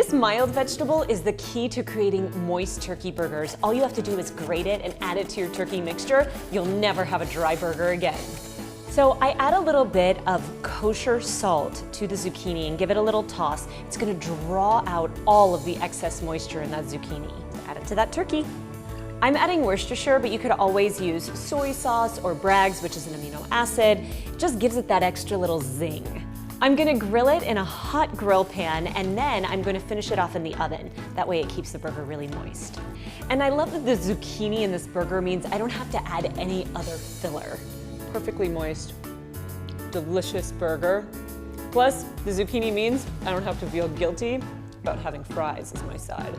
This mild vegetable is the key to creating moist turkey burgers. All you have to do is grate it and add it to your turkey mixture. You'll never have a dry burger again. So I add a little bit of kosher salt to the zucchini and give it a little toss. It's gonna draw out all of the excess moisture in that zucchini. Add it to that turkey. I'm adding Worcestershire, but you could always use soy sauce or Bragg's, which is an amino acid. It just gives it that extra little zing. I'm gonna grill it in a hot grill pan, and then I'm gonna finish it off in the oven. That way it keeps the burger really moist. And I love that the zucchini in this burger means I don't have to add any other filler. Perfectly moist, delicious burger. Plus, the zucchini means I don't have to feel guilty about having fries as my side.